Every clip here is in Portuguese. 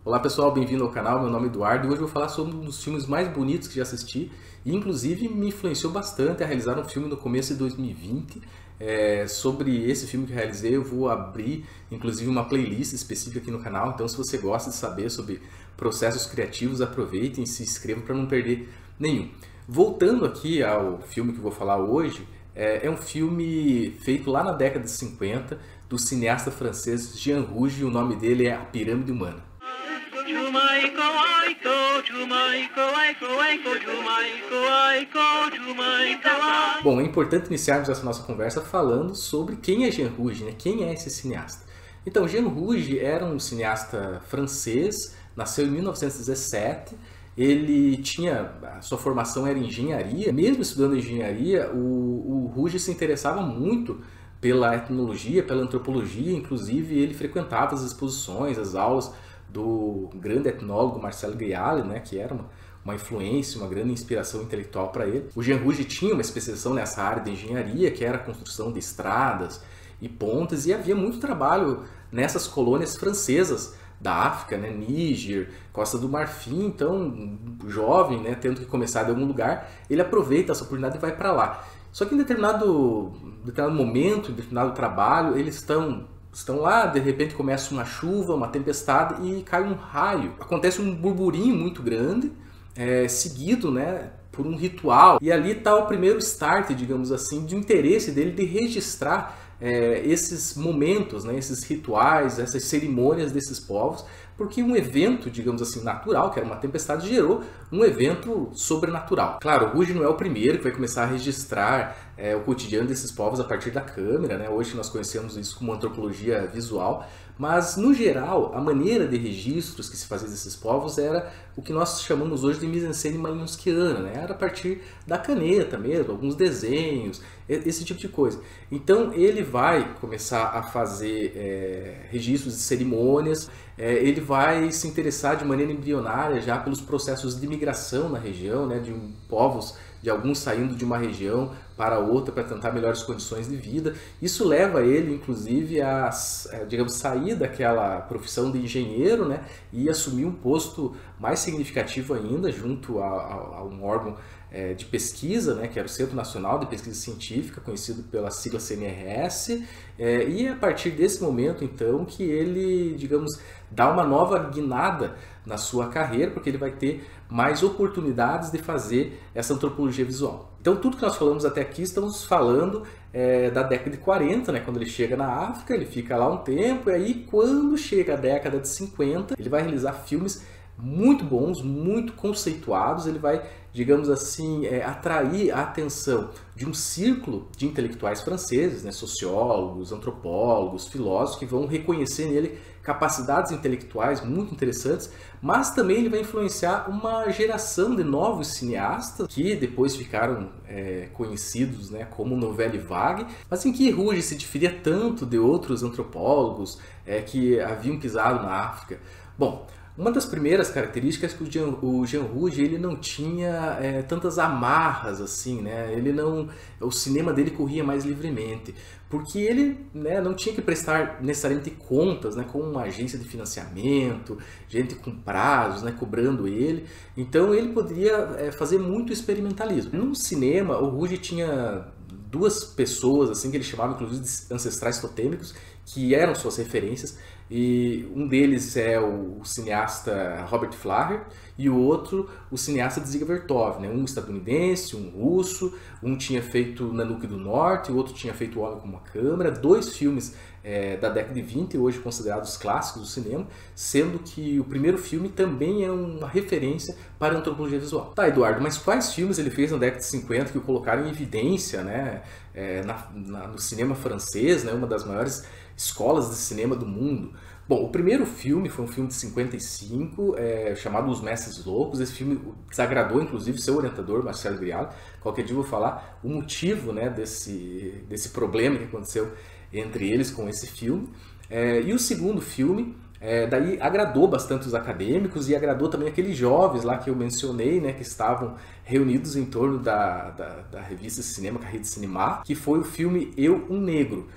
Olá pessoal, bem-vindo ao canal, meu nome é Eduardo e hoje eu vou falar sobre um dos filmes mais bonitos que já assisti e inclusive me influenciou bastante a realizar um filme no começo de 2020. Sobre esse filme que eu realizei eu vou abrir inclusive uma playlist específica aqui no canal, então se você gosta de saber sobre processos criativos, aproveitem e se inscrevam para não perder nenhum. Voltando aqui ao filme que eu vou falar hoje, é um filme feito lá na década de 50 do cineasta francês Jean Rouget, e o nome dele é A Pirâmide Humana. Bom, é importante iniciarmos essa nossa conversa falando sobre quem é Jean Rouget, né? Quem é esse cineasta? Então, Jean Rouget era um cineasta francês, nasceu em 1917, ele tinha, a sua formação era em engenharia. Mesmo estudando engenharia, o Rouget se interessava muito pela etnologia, pela antropologia, inclusive ele frequentava as exposições, as aulas do grande etnólogo Marcel Griaule, né, que era uma influência, uma grande inspiração intelectual para ele. O Jean Rouget tinha uma especialização nessa área de engenharia, que era a construção de estradas e pontes, e havia muito trabalho nessas colônias francesas da África, né, Níger, Costa do Marfim. Então, jovem, né, tendo que começar de algum lugar, ele aproveita essa oportunidade e vai para lá. Só que em determinado momento, em determinado trabalho, eles estão lá, de repente começa uma chuva, uma tempestade e cai um raio. Acontece um burburinho muito grande, seguido, né, por um ritual. E ali está o primeiro start, digamos assim, de interesse dele de registrar esses momentos, né, esses rituais, essas cerimônias desses povos, porque um evento, digamos assim, natural, que era uma tempestade, gerou um evento sobrenatural. Claro, o Rouget não é o primeiro que vai começar a registrar o cotidiano desses povos a partir da câmera, né? Hoje nós conhecemos isso como antropologia visual, mas no geral a maneira de registros que se fazia desses povos era o que nós chamamos hoje de mise-en-scène malinowskiana, né? Era a partir da caneta mesmo, alguns desenhos, esse tipo de coisa. Então ele vai começar a fazer registros de cerimônias, ele vai se interessar de maneira embrionária já pelos processos de migração na região, né, de povos, de alguns saindo de uma região para outra para tentar melhores condições de vida. Isso leva ele, inclusive, a, digamos, sair daquela profissão de engenheiro, né, e assumir um posto mais significativo ainda junto a um órgão de pesquisa, né, que era o Centro Nacional de Pesquisa Científica, conhecido pela sigla CNRS, e é a partir desse momento, então, que ele, digamos, dá uma nova guinada na sua carreira, porque ele vai ter mais oportunidades de fazer essa antropologia visual. Então, tudo que nós falamos até aqui, estamos falando da década de 40, né, quando ele chega na África, ele fica lá um tempo, e aí, quando chega a década de 50, ele vai realizar filmes muito bons, muito conceituados. Ele vai, digamos assim, atrair a atenção de um círculo de intelectuais franceses, né, sociólogos, antropólogos, filósofos, que vão reconhecer nele capacidades intelectuais muito interessantes, mas também ele vai influenciar uma geração de novos cineastas que depois ficaram conhecidos, né, como Nouvelle Vague, mas em que Rouget se diferia tanto de outros antropólogos que haviam pisado na África. Bom, uma das primeiras características é que o Jean Rouget ele não tinha tantas amarras assim, né? O cinema dele corria mais livremente, porque ele, né, não tinha que prestar necessariamente contas, né, com uma agência de financiamento, gente com prazos, né, cobrando ele. Então ele poderia fazer muito experimentalismo. No cinema, o Rouget tinha duas pessoas assim que ele chamava inclusive de ancestrais totêmicos, que eram suas referências, e um deles é o cineasta Robert Flaher e o outro o cineasta Dziga Vertov, né? Um estadunidense, um russo, um tinha feito Nanook do Norte, o outro tinha feito O Homem com uma Câmera, dois filmes da década de 20, hoje considerados clássicos do cinema, sendo que o primeiro filme também é uma referência para a antropologia visual. Tá, Eduardo, mas quais filmes ele fez na década de 50 que o colocaram em evidência, né, no cinema francês, né, uma das maiores escolas de cinema do mundo? Bom, o primeiro filme foi um filme de 55, chamado Os Mestres Loucos. Esse filme desagradou, inclusive, seu orientador, Marcel Griaule. Qualquer dia eu vou falar o motivo, né, desse problema que aconteceu entre eles com esse filme. E o segundo filme, daí agradou bastante os acadêmicos e agradou também aqueles jovens lá que eu mencionei, né, que estavam reunidos em torno da revista Cinema, Carré de Cinema, que foi o filme Eu, um Negro.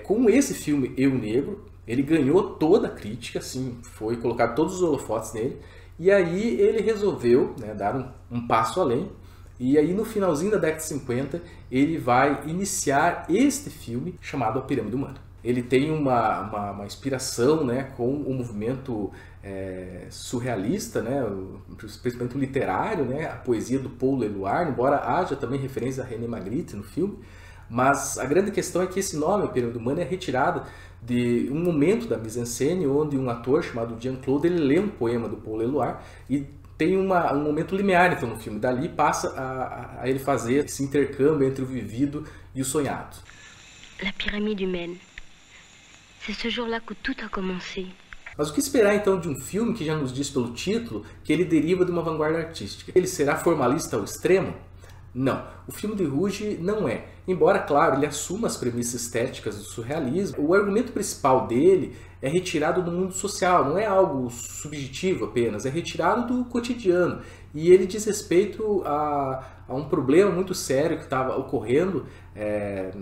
Com esse filme, Eu Negro, Ele ganhou toda a crítica, assim, foi colocado todos os holofotes nele. E aí ele resolveu, né, dar um passo além. E aí no finalzinho da década de 50 ele vai iniciar este filme chamado A Pirâmide Humana. Ele tem uma inspiração, né, com o movimento surrealista, né, principalmente o literário, né, a poesia do Paul Eluard, embora haja também referência a René Magritte no filme. Mas a grande questão é que esse nome, A Pirâmide Humana, é retirado de um momento da mise-en-scène onde um ator chamado Jean-Claude ele lê um poema do Paul Eluard e tem um momento limiar então, no filme. Dali passa a ele fazer esse intercâmbio entre o vivido e o sonhado. La pyramide humaine. C'est ce jour-là que tout a commencé. Mas o que esperar então de um filme que já nos diz pelo título que ele deriva de uma vanguarda artística? Ele será formalista ao extremo? Não, o filme de Rouge não é. Embora, claro, ele assuma as premissas estéticas do surrealismo, o argumento principal dele é retirado do mundo social, não é algo subjetivo apenas, é retirado do cotidiano. E ele diz respeito a um problema muito sério que estava ocorrendo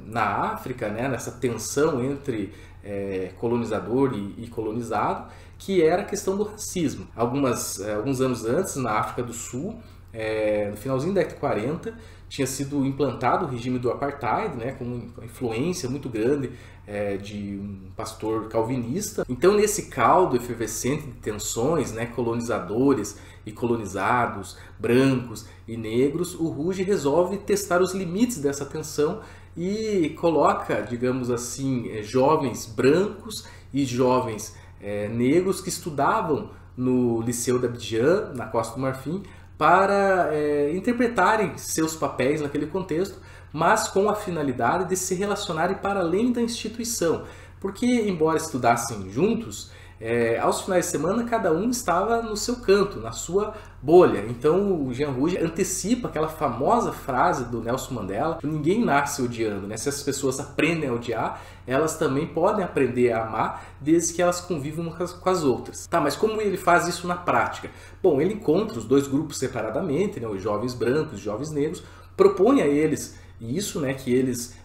na África, né, nessa tensão entre colonizador e colonizado, que era a questão do racismo. Alguns anos antes, na África do Sul, no finalzinho da década de 40, tinha sido implantado o regime do apartheid, né, com uma influência muito grande de um pastor calvinista. Então, nesse caldo efervescente de tensões, né, colonizadores e colonizados, brancos e negros, o Rouge resolve testar os limites dessa tensão e coloca, digamos assim, jovens brancos e jovens negros que estudavam no Liceu d'Abidjan, na Costa do Marfim, para interpretarem seus papéis naquele contexto, mas com a finalidade de se relacionarem para além da instituição. Porque, embora estudassem juntos, aos finais de semana cada um estava no seu canto, na sua bolha. Então o Jean Rouge antecipa aquela famosa frase do Nelson Mandela: ninguém nasce odiando, né? Se as pessoas aprendem a odiar, elas também podem aprender a amar, desde que elas convivam umas com as outras. Tá, mas como ele faz isso na prática? Bom, ele encontra os dois grupos separadamente, né, os jovens brancos e os jovens negros, propõe a eles isso, né, que eles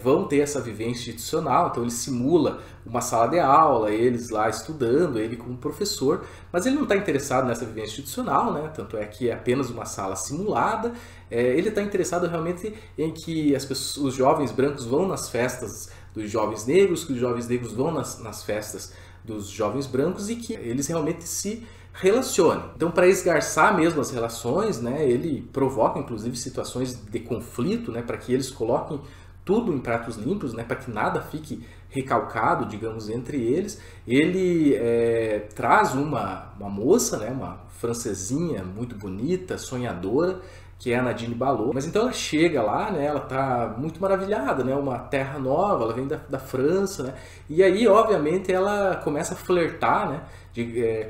vão ter essa vivência institucional. Então ele simula uma sala de aula, eles lá estudando, ele como professor, mas ele não está interessado nessa vivência institucional, né? Tanto é que é apenas uma sala simulada. Ele está interessado realmente em que os jovens brancos vão nas festas dos jovens negros, que os jovens negros vão nas festas dos jovens brancos e que eles realmente se relacionem. Então, para esgarçar mesmo as relações, né, ele provoca inclusive situações de conflito, né, para que eles coloquem tudo em pratos limpos, né, para que nada fique recalcado, digamos, entre eles. Ele traz uma moça, né, uma francesinha muito bonita, sonhadora, que é a Nadine Ballot. Mas então ela chega lá, né, ela está muito maravilhada, né, uma terra nova, ela vem da França, né, e aí, obviamente, ela começa a flertar, né,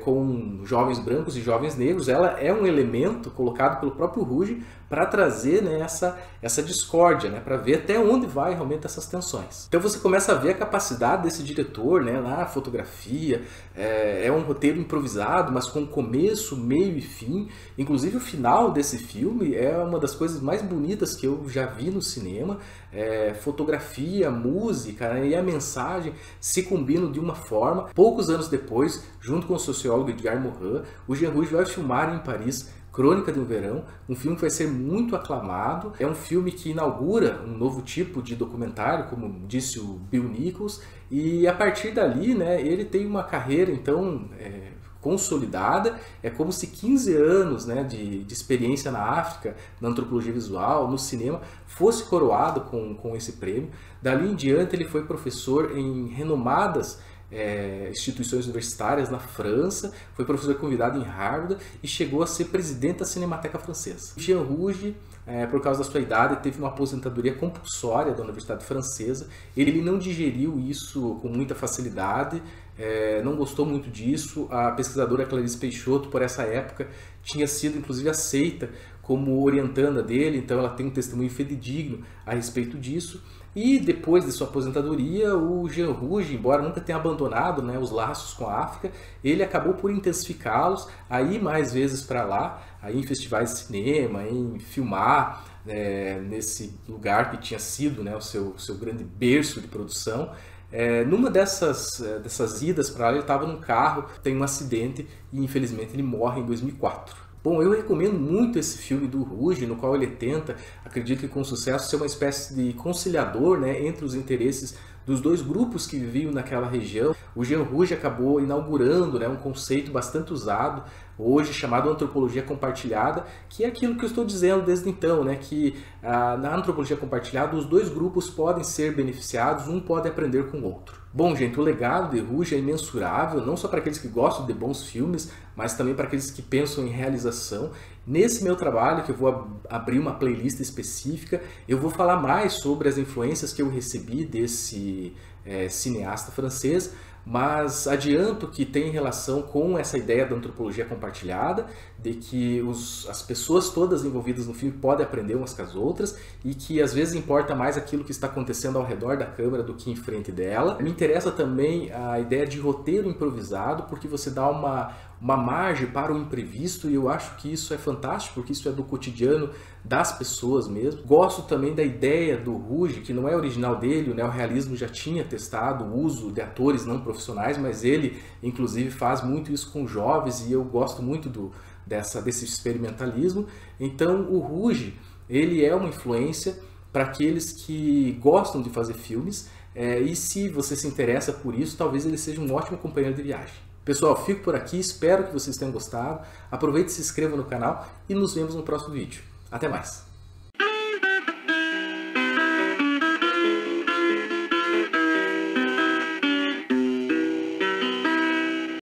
com jovens brancos e jovens negros. Ela é um elemento colocado pelo próprio Rouge para trazer, né, essa discórdia, né, para ver até onde vai realmente essas tensões. Então você começa a ver a capacidade desse diretor, né, na fotografia. É um roteiro improvisado, mas com começo, meio e fim. Inclusive o final desse filme é uma das coisas mais bonitas que eu já vi no cinema. Fotografia, música, né, e a mensagem se combinam de uma forma. Poucos anos depois, junto com o sociólogo Edgar Morin, o Jean Rouge vai filmar em Paris Crônica de um Verão, um filme que vai ser muito aclamado. É um filme que inaugura um novo tipo de documentário, como disse o Bill Nichols, e a partir dali, né, ele tem uma carreira então consolidada. É como se 15 anos, né, de experiência na África, na antropologia visual, no cinema, fosse coroado com esse prêmio. Dali em diante ele foi professor em renomadas instituições universitárias na França, foi professor convidado em Harvard e chegou a ser presidente da Cinemateca Francesa. Jean Rouge, por causa da sua idade, teve uma aposentadoria compulsória da Universidade Francesa. Ele não digeriu isso com muita facilidade, não gostou muito disso. A pesquisadora Clarice Peixoto, por essa época, tinha sido inclusive aceita como orientanda dele, então ela tem um testemunho fidedigno a respeito disso. E depois de sua aposentadoria, o Jean Rouge, embora nunca tenha abandonado, né, os laços com a África, ele acabou por intensificá-los, a ir mais vezes para lá, a ir em festivais de cinema, em filmar nesse lugar que tinha sido, né, o seu grande berço de produção. Numa dessas idas para lá, ele estava num carro, tem um acidente e infelizmente ele morre em 2004. Bom, eu recomendo muito esse filme do Rouge, no qual ele tenta, acredito que com sucesso, ser uma espécie de conciliador, né, entre os interesses dos dois grupos que viviam naquela região. O Jean Rouge acabou inaugurando, né, um conceito bastante usado hoje chamado antropologia compartilhada, que é aquilo que eu estou dizendo desde então, né, que na antropologia compartilhada os dois grupos podem ser beneficiados, um pode aprender com o outro. Bom, gente, o legado de Rouge é imensurável, não só para aqueles que gostam de bons filmes, mas também para aqueles que pensam em realização. Nesse meu trabalho, que eu vou abrir uma playlist específica, eu vou falar mais sobre as influências que eu recebi desse cineasta francês, mas adianto que tem relação com essa ideia da antropologia compartilhada, de que as pessoas todas envolvidas no filme podem aprender umas com as outras e que às vezes importa mais aquilo que está acontecendo ao redor da câmera do que em frente dela. Me interessa também a ideia de roteiro improvisado, porque você dá uma margem para o imprevisto e eu acho que isso é fantástico, porque isso é do cotidiano das pessoas mesmo. Gosto também da ideia do Rouge, que não é original dele, o neorrealismo já tinha testado o uso de atores não profissionais, mas ele inclusive faz muito isso com jovens e eu gosto muito desse experimentalismo. Então o Rouge, ele é uma influência para aqueles que gostam de fazer filmes e se você se interessa por isso, talvez ele seja um ótimo companheiro de viagem. Pessoal, fico por aqui, espero que vocês tenham gostado. Aproveite e se inscreva no canal e nos vemos no próximo vídeo. Até mais!